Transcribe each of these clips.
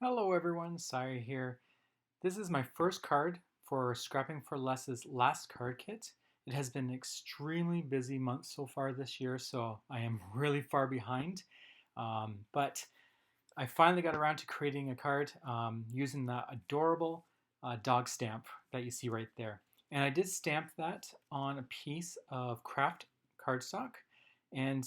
Hello everyone, Sire here. This is my first card for Scrapping for Less's last card kit. It has been an extremely busy month so far this year, so I am really far behind. But I finally got around to creating a card using the adorable dog stamp that you see right there. And I did stamp that on a piece of kraft cardstock. And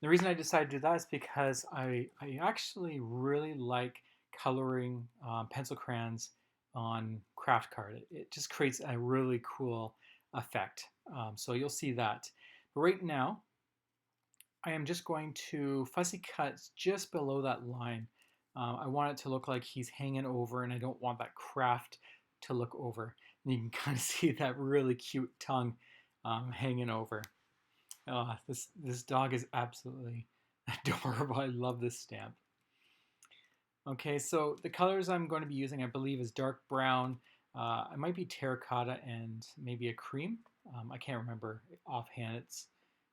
the reason I decided to do that is because I actually really like coloring pencil crayons on craft card. It just creates a really cool effect. So you'll see that. But right now, I am just going to fussy cut just below that line. I want it to look like he's hanging over, and I don't want that craft to look over. And you can kind of see that really cute tongue hanging over. This dog is absolutely adorable. I love this stamp. Okay, so the colors I'm going to be using, I believe, is dark brown. It might be terracotta and maybe a cream. I can't remember offhand. It's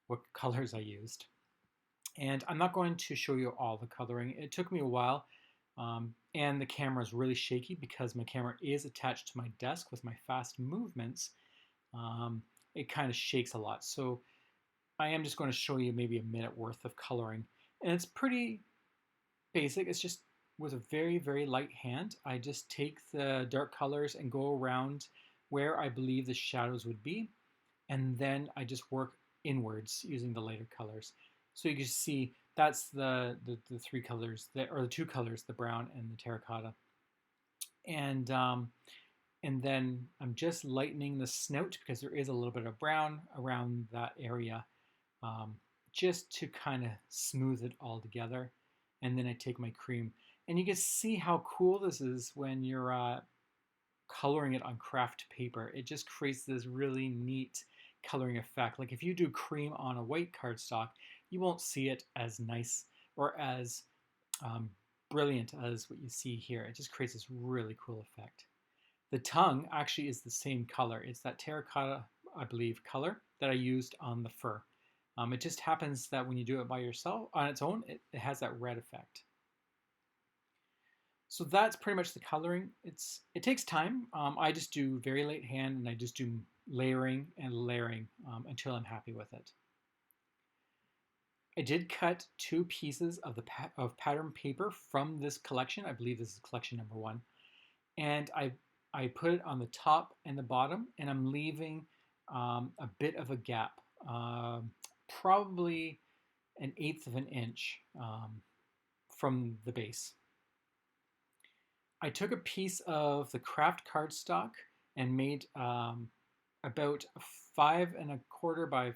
what colors I used. And I'm not going to show you all the coloring. It took me a while, and the camera is really shaky because my camera is attached to my desk with my fast movements. It kind of shakes a lot. So I am just going to show you maybe a minute worth of coloring. And it's pretty basic. It's just with a very, very light hand. I just take the dark colors and go around where I believe the shadows would be. And then I just work inwards using the lighter colors. So you can see that's the three colors, or the two colors, the brown and the terracotta. And then I'm just lightening the snout because there is a little bit of brown around that area, just to kind of smooth it all together. And then I take my cream. And you can see how cool this is when you're coloring it on craft paper. It just creates this really neat coloring effect. Like if you do cream on a white cardstock, you won't see it as nice or as um, brilliant as what you see here. It just creates this really cool effect. The tongue actually is the same color. It's that terracotta, I believe, color that I used on the fur. It just happens that when you do it by yourself, on its own, it has that red effect. So that's pretty much the coloring. It takes time. I just do very light hand, and I just do layering and layering until I'm happy with it. I did cut two pieces of of pattern paper from this collection. I believe this is collection number one, and I put it on the top and the bottom, and I'm leaving a bit of a gap, probably an eighth of an inch from the base. I took a piece of the kraft cardstock and made about 5¼ by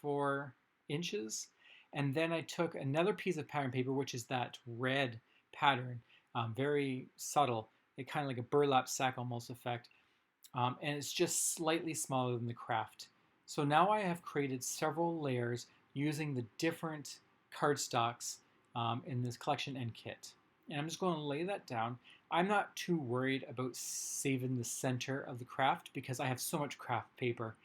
4 inches. And then I took another piece of pattern paper, which is that red pattern, very subtle. It kind of like a burlap sack almost effect. And it's just slightly smaller than the kraft. So now I have created several layers using the different cardstocks in this collection and kit. And I'm just going to lay that down. I'm not too worried about saving the center of the kraft because I have so much kraft paper.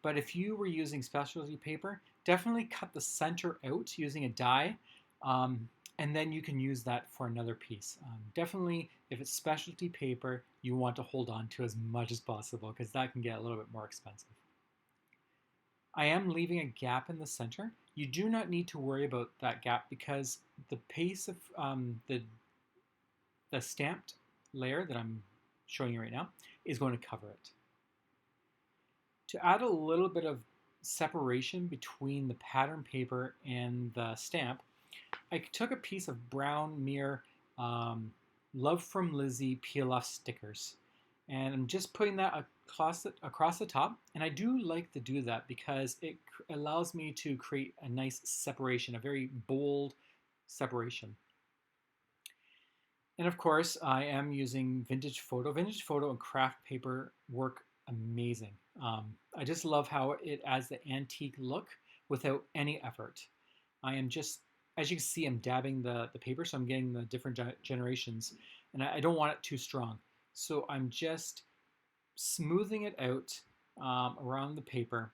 But if you were using specialty paper, definitely cut the center out using a die, and then you can use that for another piece. Definitely, if it's specialty paper, you want to hold on to as much as possible because that can get a little bit more expensive. I am leaving a gap in the center. You do not need to worry about that gap because the pace of the stamped layer that I'm showing you right now is going to cover it. To add a little bit of separation between the pattern paper and the stamp, I took a piece of brown mirror LoveFromLizi peel-off stickers, and I'm just putting that across the top. And I do like to do that because it allows me to create a nice separation, a very bold separation. And of course, I am using vintage photo. Vintage photo and craft paper work amazing. I just love how it adds the antique look without any effort. I am just, as you can see, I'm dabbing the paper, so I'm getting the different generations, and I don't want it too strong. So I'm just smoothing it out around the paper,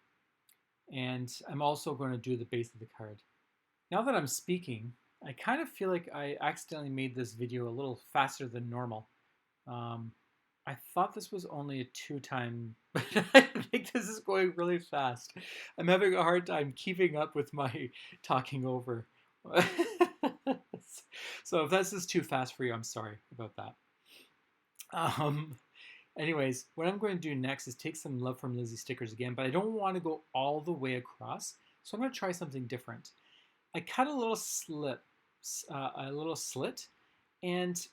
and I'm also going to do the base of the card. Now that I'm speaking, I kind of feel like I accidentally made this video a little faster than normal. Um, I thought this was only a 2 time, but I think this is going really fast. I'm having a hard time keeping up with my talking over. So if this is too fast for you, I'm sorry about that. Um, Anyways, what I'm going to do next is take some Love from Lizzie stickers again, but I don't want to go all the way across, so I'm going to try something different. I cut a little slit, and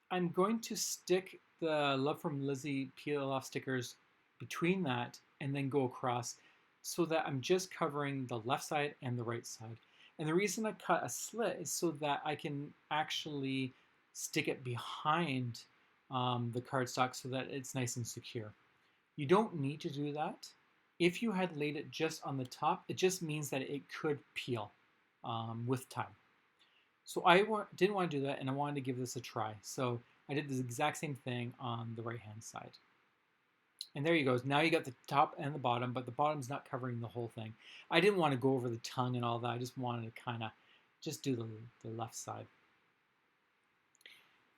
I'm going to stick the Love from Lizzie peel off stickers between that and then go across so that I'm just covering the left side and the right side. And the reason I cut a slit is so that I can actually stick it behind the cardstock so that it's nice and secure. You don't need to do that. If you had laid it just on the top, it just means that it could peel with time. So I didn't want to do that, and I wanted to give this a try. So I did the exact same thing on the right-hand side. And there you go. Now you got the top and the bottom, but the bottom's not covering the whole thing. I didn't want to go over the tongue and all that. I just wanted to kind of just do the left side.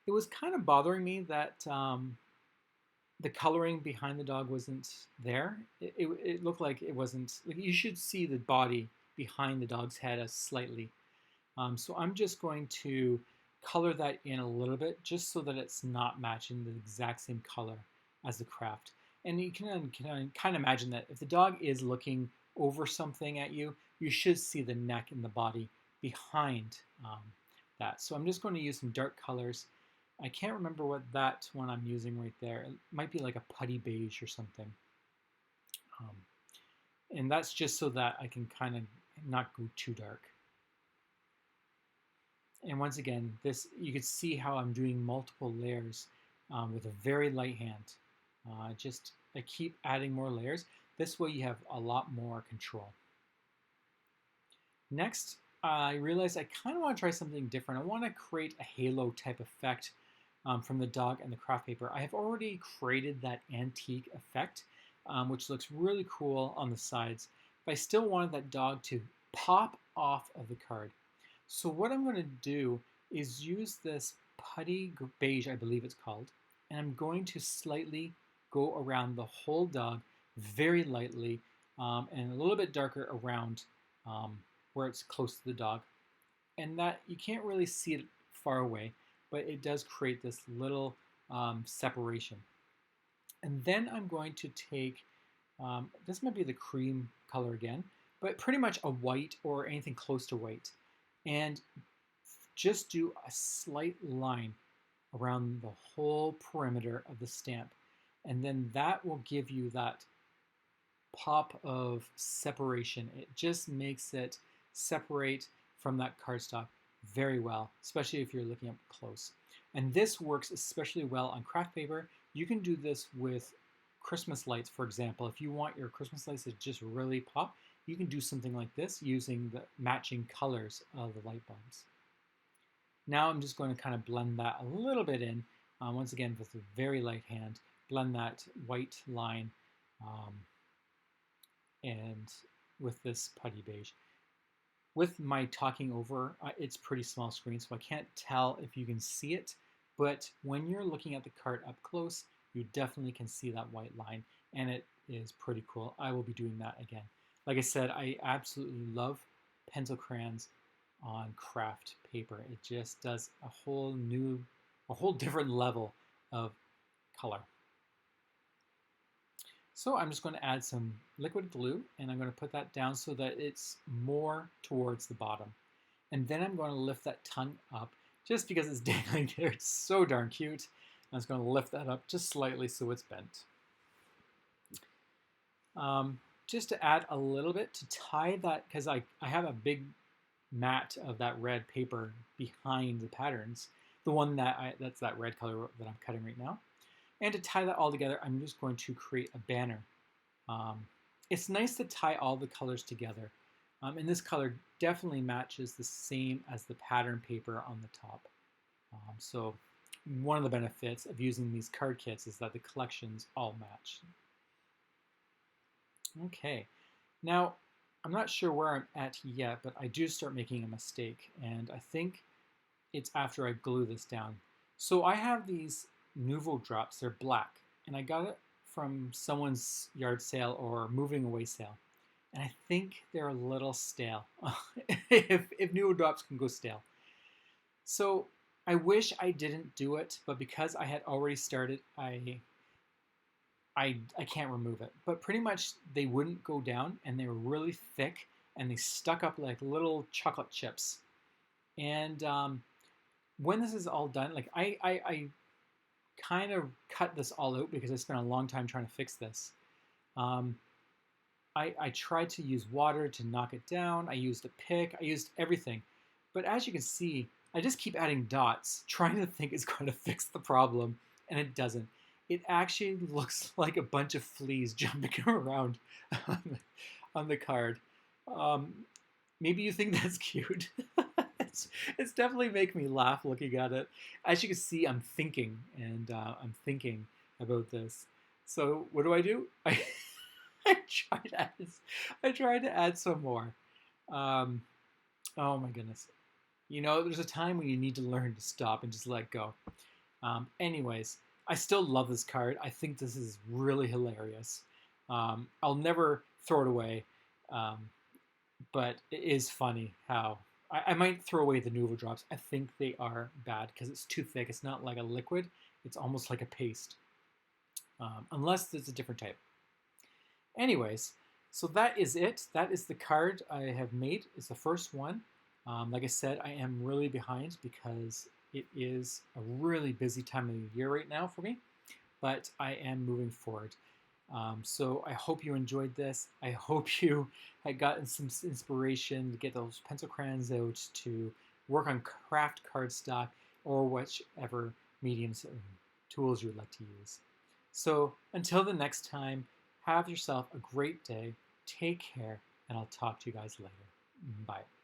It was kind of bothering me that the coloring behind the dog wasn't there. It looked like it wasn't. Like you should see the body behind the dog's head slightly. So I'm just going to color that in a little bit just so that it's not matching the exact same color as the craft. And you can kind of imagine that if the dog is looking over something at you, you should see the neck and the body behind that. So I'm just going to use some dark colors. I can't remember what that one I'm using right there. It might be like a putty beige or something. And that's just so that I can kind of not go too dark. And once again, this you can see how I'm doing multiple layers with a very light hand. I keep adding more layers. This way you have a lot more control. Next, I realized I kind of want to try something different. I want to create a halo type effect from the dog and the craft paper. I have already created that antique effect, which looks really cool on the sides, but I still wanted that dog to pop off of the card. So what I'm going to do is use this putty beige, I believe it's called, and I'm going to slightly go around the whole dog very lightly and a little bit darker around where it's close to the dog. And that you can't really see it far away, but it does create this little separation. And then I'm going to take, this might be the cream color again, but pretty much a white or anything close to white. And just do a slight line around the whole perimeter of the stamp. And then that will give you that pop of separation. It just makes it separate from that cardstock very well, especially if you're looking up close. And this works especially well on craft paper. You can do this with Christmas lights, for example. If you want your Christmas lights to just really pop, you can do something like this using the matching colors of the light bulbs. Now I'm just going to kind of blend that a little bit in, once again with a very light hand, blend that white line and with this putty beige. With my talking over, it's pretty small screen, so I can't tell if you can see it, but when you're looking at the card up close, you definitely can see that white line, and it is pretty cool. I will be doing that again. Like I said, I absolutely love pencil crayons on craft paper. It just does a whole different level of color. So I'm just going to add some liquid glue, and I'm going to put that down so that it's more towards the bottom. And then I'm going to lift that tongue up just because it's dangling there. It's so darn cute. I'm just going to lift that up just slightly so it's bent. Just to add a little bit to tie that, because I have a big mat of that red paper behind the patterns, the one that's that red color that I'm cutting right now. And to tie that all together, I'm just going to create a banner. It's nice to tie all the colors together. And this color definitely matches the same as the pattern paper on the top. So one of the benefits of using these card kits is that the collections all match. Okay, now I'm not sure where I'm at yet, but I do start making a mistake, and I think it's after I glue this down. So I have these Nuvo drops. They're black, and I got it from someone's yard sale or moving away sale. And I think they're a little stale. if Nuvo drops can go stale. So I wish I didn't do it, but because I had already started, I can't remove it. But pretty much they wouldn't go down, and they were really thick, and they stuck up like little chocolate chips. And when this is all done, like I kind of cut this all out because I spent a long time trying to fix this. Um, I tried to use water to knock it down. I used a pick. I used everything. But as you can see, I just keep adding dots, trying to think it's going to fix the problem, and it doesn't. It actually looks like a bunch of fleas jumping around on the card. Um, Maybe you think that's cute. it's definitely making me laugh looking at it. As you can see, I'm thinking, and I'm thinking about this. So what do? I try to add, I tried to add some more. Um, oh my goodness. You know, there's a time when you need to learn to stop and just let go. Anyways, I still love this card. I think this is really hilarious. I'll never throw it away, um, but it is funny how I might throw away the Nuvo drops. I think they are bad because it's too thick. It's not like a liquid. It's almost like a paste, unless it's a different type. Anyways, so that is it. That is the card I have made. It's the first one. Like I said, I am really behind because it is a really busy time of the year right now for me, but I am moving forward. So I hope you enjoyed this. I hope you had gotten some inspiration to get those pencil crayons out to work on craft cardstock or whichever mediums and tools you would like to use. So until the next time, have yourself a great day. Take care, and I'll talk to you guys later. Bye.